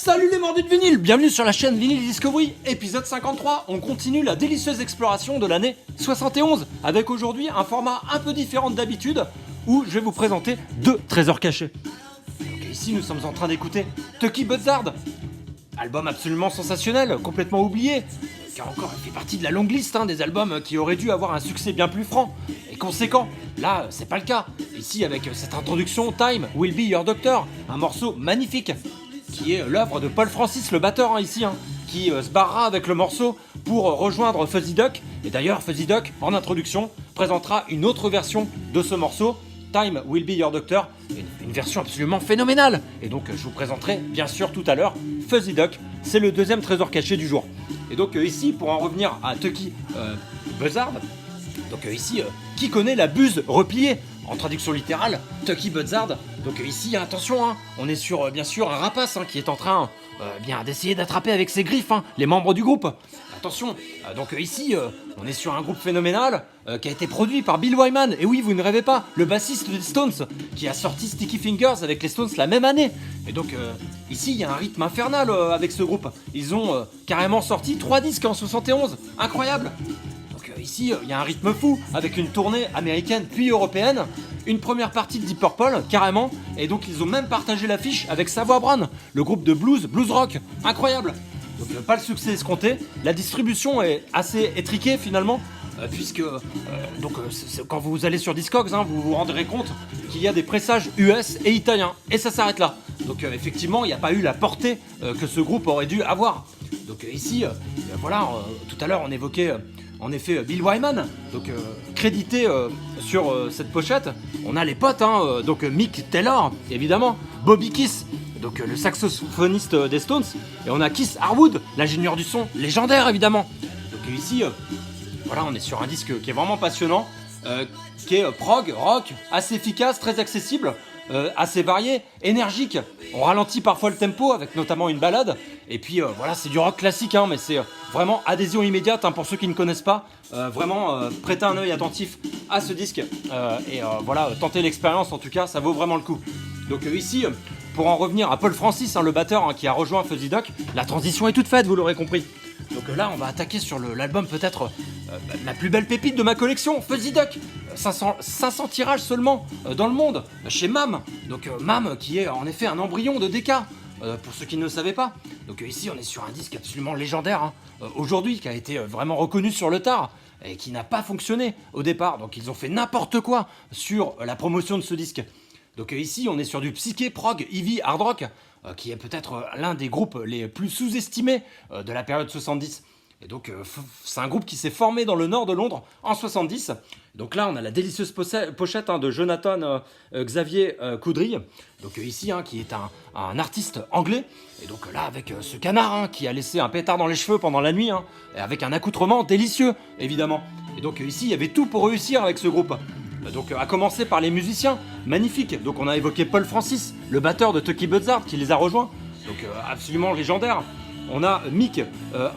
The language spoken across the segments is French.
Salut les mordus de vinyle, bienvenue sur la chaîne Vinyl Discovery, épisode 53. On continue la délicieuse exploration de l'année 71, avec aujourd'hui un format un peu différent d'habitude, où je vais vous présenter deux trésors cachés. Donc ici nous sommes en train d'écouter Tucky Buzzard, album absolument sensationnel, complètement oublié, car encore il fait partie de la longue liste des albums qui auraient dû avoir un succès bien plus franc et conséquent. Là, c'est pas le cas. Ici, avec cette introduction, Time Will Be Your Doctor, un morceau magnifique, qui est l'œuvre de Paul Francis, le batteur ici, qui se barrera avec le morceau pour rejoindre Fuzzy Duck. Et d'ailleurs, Fuzzy Duck, en introduction, présentera une autre version de ce morceau, Time Will Be Your Doctor, une version absolument phénoménale. Et donc, je vous présenterai bien sûr tout à l'heure Fuzzy Duck, c'est le deuxième trésor caché du jour. Et donc ici, pour en revenir à Tucky Buzzard, donc ici, qui connaît la buse repliée? En traduction littérale, Tucky Buzzard. Donc ici, attention, on est sur bien sûr un rapace qui est en train d'essayer d'attraper avec ses griffes les membres du groupe. Attention, donc ici, on est sur un groupe phénoménal qui a été produit par Bill Wyman. Et oui, vous ne rêvez pas, le bassiste des Stones, qui a sorti Sticky Fingers avec les Stones la même année. Et donc ici, il y a un rythme infernal avec ce groupe. Ils ont carrément sorti 3 disques en 71, incroyable. Ici, il y a un rythme fou, avec une tournée américaine puis européenne, une première partie de Deep Purple, carrément, et donc ils ont même partagé l'affiche avec Savoy Brown, le groupe de blues rock, incroyable. Donc pas le succès escompté, la distribution est assez étriquée finalement, puisque quand vous allez sur Discogs, vous vous rendrez compte qu'il y a des pressages US et italiens, et ça s'arrête là. Donc effectivement, il n'y a pas eu la portée que ce groupe aurait dû avoir. Donc ici, tout à l'heure on évoquait... En effet, Bill Wyman, donc crédité sur cette pochette, on a les potes, donc Mick Taylor, évidemment, Bobby Keith, donc le saxophoniste des Stones, et on a Keith Harwood, l'ingénieur du son, légendaire évidemment. Donc ici, on est sur un disque qui est vraiment passionnant, qui est prog, rock, assez efficace, très accessible, assez varié, énergique. On ralentit parfois le tempo avec notamment une ballade. Et puis c'est du rock classique, mais c'est vraiment adhésion immédiate pour ceux qui ne connaissent pas. Prêtez un œil attentif à ce disque tentez l'expérience. En tout cas, ça vaut vraiment le coup. Donc ici, pour en revenir à Paul Francis, le batteur qui a rejoint Fuzzy Duck, la transition est toute faite, vous l'aurez compris. Donc là, on va attaquer sur l'album peut-être la plus belle pépite de ma collection, Fuzzy Duck. 500 tirages seulement dans le monde, chez MAM. Donc MAM qui est en effet un embryon de DK, pour ceux qui ne le savaient pas. Donc ici, on est sur un disque absolument légendaire, aujourd'hui, qui a été vraiment reconnu sur le tard, et qui n'a pas fonctionné au départ. Donc ils ont fait n'importe quoi sur la promotion de ce disque. Donc ici, on est sur du psyché, prog, heavy, hard rock, qui est peut-être l'un des groupes les plus sous-estimés de la période 70. Et donc, c'est un groupe qui s'est formé dans le nord de Londres en 70. Donc là, on a la délicieuse pochette de Jonathan Xavier Coudry. Donc ici, qui est un artiste anglais. Et donc là, avec ce canard qui a laissé un pétard dans les cheveux pendant la nuit, et avec un accoutrement délicieux, évidemment. Et donc ici, il y avait tout pour réussir avec ce groupe. Donc à commencer par les musiciens, magnifiques. Donc on a évoqué Paul Francis, le batteur de Tucky Buzzard, qui les a rejoints. Donc absolument légendaire. On a Mick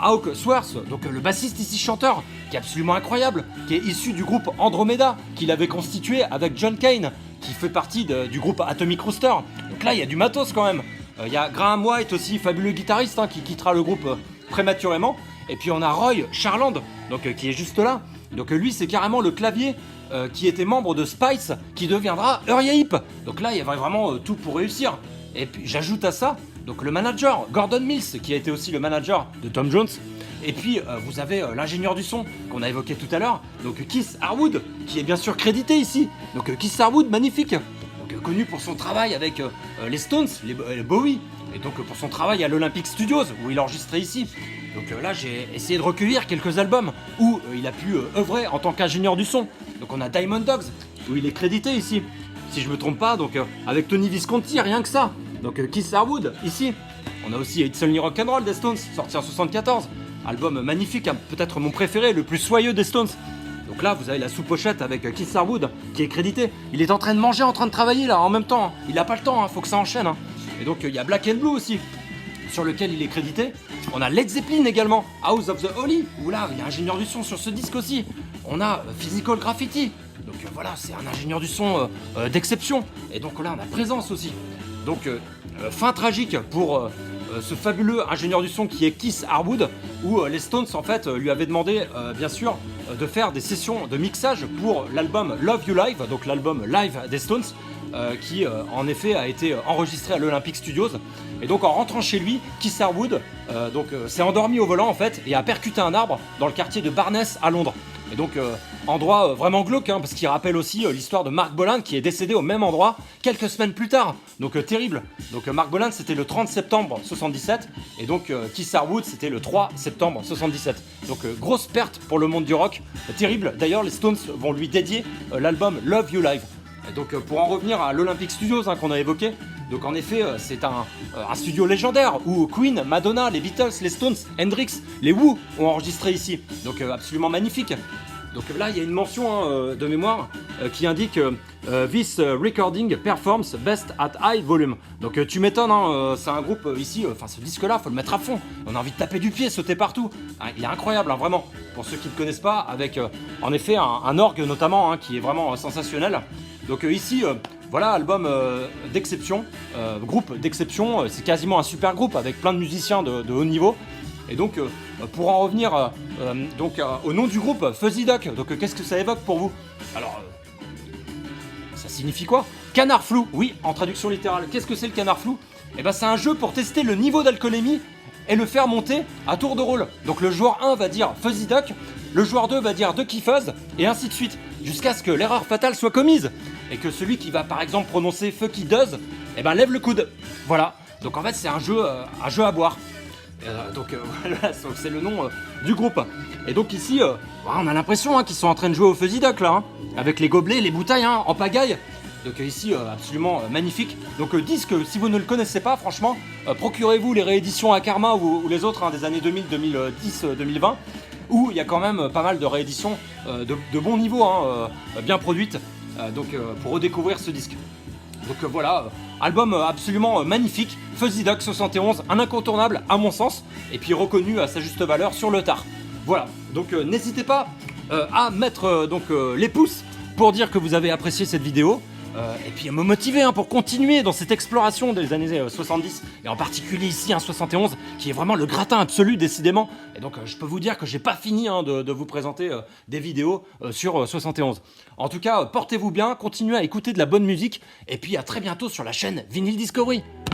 Hawksworth, donc le bassiste ici chanteur, qui est absolument incroyable, qui est issu du groupe Andromeda, qu'il avait constitué avec John Kane, qui fait partie du groupe Atomic Rooster. Donc là, il y a du matos quand même. Il y a Graham White aussi, fabuleux guitariste, qui quittera le groupe prématurément. Et puis on a Roy Charland, donc qui est juste là. Donc lui, c'est carrément le clavier qui était membre de Spice, qui deviendra Uriah Heep. Donc là, il y avait vraiment tout pour réussir. Et puis j'ajoute à ça, donc le manager, Gordon Mills, qui a été aussi le manager de Tom Jones. Et puis vous avez l'ingénieur du son qu'on a évoqué tout à l'heure, donc Keith Harwood, qui est bien sûr crédité ici. Donc Keith Harwood, magnifique, donc, connu pour son travail avec les Stones, les Bowie, et donc pour son travail à l'Olympic Studios, où il enregistrait ici. Donc là, j'ai essayé de recueillir quelques albums où il a pu œuvrer en tant qu'ingénieur du son. Donc on a Diamond Dogs, où il est crédité ici, si je me trompe pas, donc avec Tony Visconti, rien que ça. Donc Keith Harwood, ici. On a aussi It's Only Rock'n'Roll des Stones, sorti en 74. Album magnifique, peut-être mon préféré, le plus soyeux des Stones. Donc là, vous avez la sous-pochette avec Keith Harwood, qui est crédité. Il est en train de manger, en train de travailler là, en même temps. Il a pas le temps, faut que ça enchaîne. Et donc il y a Black and Blue aussi, sur lequel il est crédité. On a Led Zeppelin également, House of the Holy, où là, il y a ingénieur du son sur ce disque aussi. On a Physical Graffiti. Donc c'est un ingénieur du son d'exception. Et donc là, on a Présence aussi. Donc fin tragique pour ce fabuleux ingénieur du son qui est Keith Harwood, où les Stones en fait lui avaient demandé bien sûr de faire des sessions de mixage pour l'album Love You Live, donc l'album live des Stones, qui en effet a été enregistré à l'Olympic Studios. Et donc en rentrant chez lui, Keith Harwood s'est endormi au volant en fait et a percuté un arbre dans le quartier de Barnes à Londres. Et donc endroit vraiment glauque, hein, parce qu'il rappelle aussi l'histoire de Mark Bolan qui est décédé au même endroit quelques semaines plus tard. Donc terrible. Donc Mark Bolan c'était le 30 septembre 77 et donc Keith Harwood c'était le 3 septembre 77. Donc grosse perte pour le monde du rock, terrible. D'ailleurs les Stones vont lui dédier l'album Love You Live. Et donc pour en revenir à l'Olympic Studios qu'on a évoqué, donc en effet c'est un studio légendaire où Queen, Madonna, les Beatles, les Stones, Hendrix, les Who ont enregistré ici. Donc absolument magnifique. Donc là il y a une mention de mémoire qui indique This recording performs best at high volume. Donc tu m'étonnes, c'est un groupe ici, ce disque là faut le mettre à fond. On a envie de taper du pied, sauter partout. Il est incroyable vraiment. Pour ceux qui ne le connaissent pas, avec en effet un orgue notamment qui est vraiment sensationnel. Donc ici, voilà, album d'exception, groupe d'exception, c'est quasiment un super groupe avec plein de musiciens de haut niveau. Et donc, pour en revenir au nom du groupe, Fuzzy Duck, donc qu'est-ce que ça évoque pour vous? Alors, ça signifie quoi? Canard flou, oui, en traduction littérale. Qu'est-ce que c'est le canard flou? Eh ben, c'est un jeu pour tester le niveau d'alcoolémie et le faire monter à tour de rôle. Donc le joueur 1 va dire Fuzzy Duck, le joueur 2 va dire Ducky Fuzz, et ainsi de suite, jusqu'à ce que l'erreur fatale soit commise, et que celui qui va par exemple prononcer Fucky Does, eh ben lève le coude. Voilà, donc en fait c'est un jeu à boire. Voilà, c'est le nom du groupe. Et donc ici, on a l'impression qu'ils sont en train de jouer au Fuzzy Duck là, avec les gobelets, les bouteilles en pagaille. Donc ici, absolument magnifique. Donc disque, si vous ne le connaissez pas, franchement, procurez-vous les rééditions à Karma ou les autres des années 2000, 2010, 2020, où il y a quand même pas mal de rééditions de bon niveau, bien produites, pour redécouvrir ce disque. Donc voilà, album absolument magnifique, Fuzzy Duck 71, un incontournable à mon sens, et puis reconnu à sa juste valeur sur le tard. Voilà, donc n'hésitez pas à mettre les pouces pour dire que vous avez apprécié cette vidéo. Et puis me motiver pour continuer dans cette exploration des années 70 et en particulier ici 71 qui est vraiment le gratin absolu décidément. Et donc je peux vous dire que j'ai pas fini de vous présenter des vidéos sur 71. En tout cas portez-vous bien, continuez à écouter de la bonne musique et puis à très bientôt sur la chaîne Vinyl Discovery.